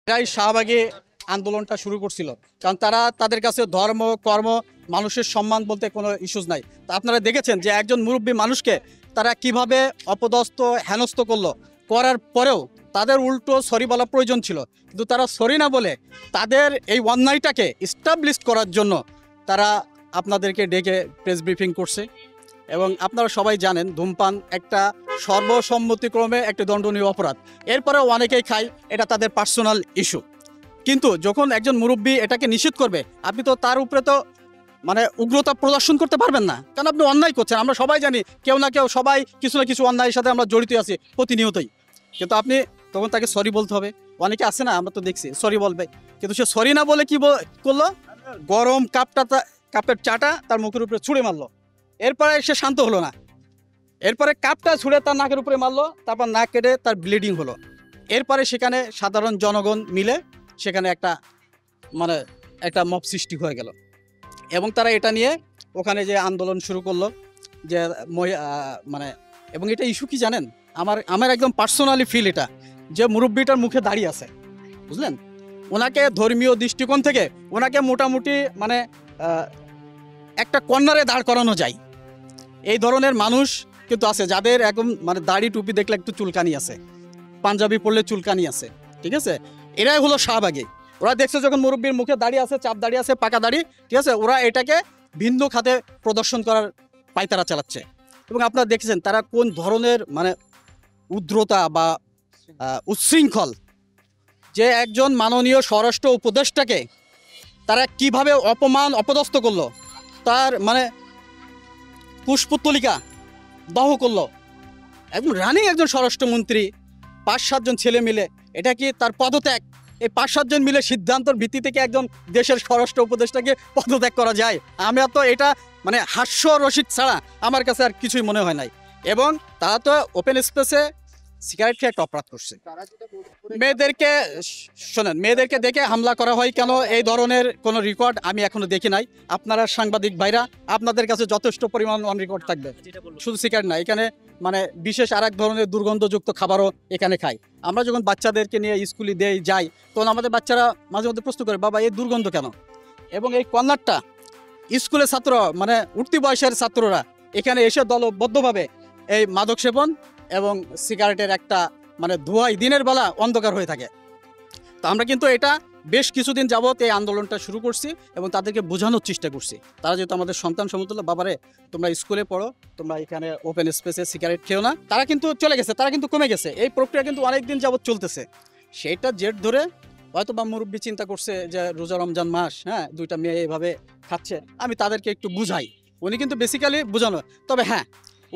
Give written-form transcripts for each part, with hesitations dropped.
এরাই শাহবাগে আন্দোলনটা শুরু করছিল, কারণ তারা তাদের কাছে ধর্ম কর্ম মানুষের সম্মান বলতে কোনো ইস্যুজ নাই। তা আপনারা দেখেছেন যে একজন মুরব্বী মানুষকে তারা কিভাবে অপদস্থ হেনস্থ করলো, করার পরেও তাদের উল্টো সরি বলা প্রয়োজন ছিল, কিন্তু তারা সরি না বলে তাদের এই অন্যায়টাকে এস্টাবলিশ করার জন্য তারা আপনাদেরকে ডেকে প্রেস ব্রিফিং করছে। এবং আপনারা সবাই জানেন ধূমপান একটা সর্বসম্মতিক্রমে একটি দণ্ডনীয় অপরাধ। এরপরেও অনেকেই খায়, এটা তাদের পার্সোনাল ইস্যু। কিন্তু যখন একজন মুরব্বী এটাকে নিষেধ করবে, আপনি তো তার উপরে তো মানে উগ্রতা প্রদর্শন করতে পারবেন না, কারণ আপনি অন্যায় করছেন। আমরা সবাই জানি কেউ না কেউ সবাই কিছু না কিছু অন্যায়ের সাথে আমরা জড়িত আছি প্রতিনিয়তই। কিন্তু আপনি তখন তাকে সরি বলতে হবে। অনেকে আছে না, আমরা তো দেখছি সরি বলবে, কিন্তু সে সরি না বলে কি করলো, গরম কাপের চাটা তার মুখের উপরে ছুঁড়ে মারলো। এরপরে সে শান্ত হলো না, এরপরে কাপটা ছুঁড়ে তার নাকের উপরে মারলো, তারপর নাক কেটে তার ব্লিডিং হলো। এরপরে সেখানে সাধারণ জনগণ মিলে সেখানে একটা মব সৃষ্টি হয়ে গেল, এবং তারা এটা নিয়ে ওখানে যে আন্দোলন শুরু করলো যে এবং এটা ইস্যু কি জানেন, আমার একদম পার্সোনালি ফিল এটা, যে মুরব্বীটার মুখে দাঁড়িয়ে আছে, বুঝলেন, ওনাকে ধর্মীয় দৃষ্টিকোণ থেকে ওনাকে মোটামুটি একটা কর্নারে দাঁড় করানো যায়। এই ধরনের মানুষ কিন্তু আছে যাদের একদম দাড়ি টুপি দেখলে একটু চুলকানি আছে, পাঞ্জাবি পরলে চুলকানি আছে, ঠিক আছে, এরাই হলো শাহবাগী। ওরা দেখছে যখন মুরব্বীর মুখে দাঁড়িয়ে আছে, চাপ দাঁড়িয়ে আছে, পাকা দাড়ি, ঠিক আছে, ওরা এটাকে ভিন্ন খাতে প্রদর্শন করার পায়তারা চালাচ্ছে। এবং আপনারা দেখছেন তারা কোন ধরনের উদ্রতা বা উচ্ছৃঙ্খল, যে একজন মাননীয় স্বরাষ্ট্র উপদেষ্টাকে তারা কিভাবে অপদস্থ করলো, তার পুষ্পতলিকা দহ করলো, একদম রানিং একজন স্বরাষ্ট্রমন্ত্রী, 5-7 জন ছেলে মিলে, এটা কি তার পদত্যাগ? এই 5-7 জন মিলে সিদ্ধান্তর ভিত্তি থেকে একজন দেশের স্বরাষ্ট্র উপদেষ্টাকে পদত্যাগ করা যায়? আমি তো এটা হাস্যরসিক ছাড়া আমার কাছে আর কিছুই মনে হয় নাই। এবং তারা তো ওপেন স্পেসে সিগারেট খেয়ে একটা অপরাধ করছে। মেয়েদেরকে দেখে হামলা করা হয় কেন, এই ধরনের কোনো রেকর্ড আমি এখনো দেখি নাই। আপনারা সাংবাদিক ভাইরা, আপনাদের কাছে যথেষ্ট পরিমাণ অন রেকর্ড থাকবে। শুধু সিগারেট না, এখানে বিশেষ আরেক ধরনের দুর্গন্ধযুক্ত খাবারও এখানে খাই। আমরা যখন বাচ্চাদেরকে নিয়ে স্কুলে যাই, তখন আমাদের বাচ্চারা মাঝে মধ্যে প্রশ্ন করে, বাবা এই দুর্গন্ধ কেন? এবং এই কর্নারটা স্কুলের ছাত্র উঠতি বয়সের ছাত্ররা এখানে এসে দলবদ্ধভাবে এই মাদক সেবন এবং সিগারেটের একটা ধোঁয়ায় দিনের বেলা অন্ধকার হয়ে থাকে। তো আমরা কিন্তু এটা বেশ কিছুদিন যাবত এই আন্দোলনটা শুরু করছি এবং তাদেরকে বোঝানোর চেষ্টা করছি। তারা যেহেতু আমাদের সন্তান সমতুল্য, বাবারে তোমরা স্কুলে পড়ো, তোমরা এখানে ওপেন স্পেসে সিগারেট খেও না। তারা কিন্তু চলে গেছে, তারা কিন্তু কমে গেছে। এই প্রক্রিয়া কিন্তু অনেকদিন যাবত চলতেছে। সেইটা জেট ধরে হয়তো বা মুরব্বী চিন্তা করছে যে রোজা রমজান মাস, হ্যাঁ, 2টা মেয়ে এভাবে খাচ্ছে, আমি তাদেরকে একটু বুঝাই। উনি কিন্তু বেসিক্যালি বোঝানো, তবে হ্যাঁ,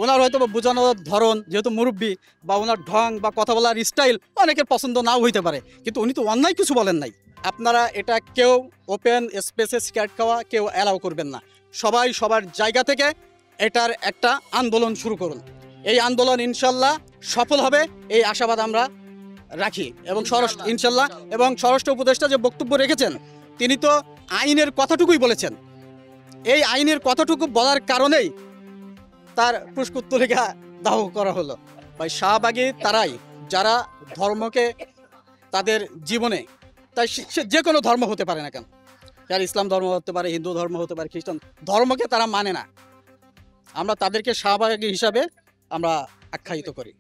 ওনার হয়তো বোঝানোর ধরন, যেহেতু মুরব্বী, বা ওনার ঢং বা কথা বলার স্টাইল অনেকের পছন্দ নাও হইতে পারে, কিন্তু উনি তো অন্যায় কিছু বলেন নাই। আপনারা এটা কেউ ওপেন স্পেসে সিগারেট খাওয়া কেউ অ্যালাউ করবেন না। সবাই সবার জায়গা থেকে এটার একটা আন্দোলন শুরু করুন। এই আন্দোলন ইনশাল্লাহ সফল হবে, এই আশাবাদ আমরা রাখি। এবং ইনশাল্লাহ, এবং স্বরাষ্ট্র উপদেষ্টা যে বক্তব্য রেখেছেন, তিনি তো আইনের কথাটুকুই বলেছেন। এই আইনের কথাটুকু বলার কারণেই তার পুষ্পতলিকা দাহ করা হলো। ভাই, শাহবাগী তারাই যারা ধর্মকে তাদের জীবনে, তাই সে যে কোনো ধর্ম হতে পারে না কেন, যার ইসলাম ধর্ম হতে পারে, হিন্দু ধর্ম হতে পারে, খ্রিস্টান ধর্মকে তারা মানে না, আমরা তাদেরকে শাহবাগী হিসাবে আমরা আখ্যায়িত করি।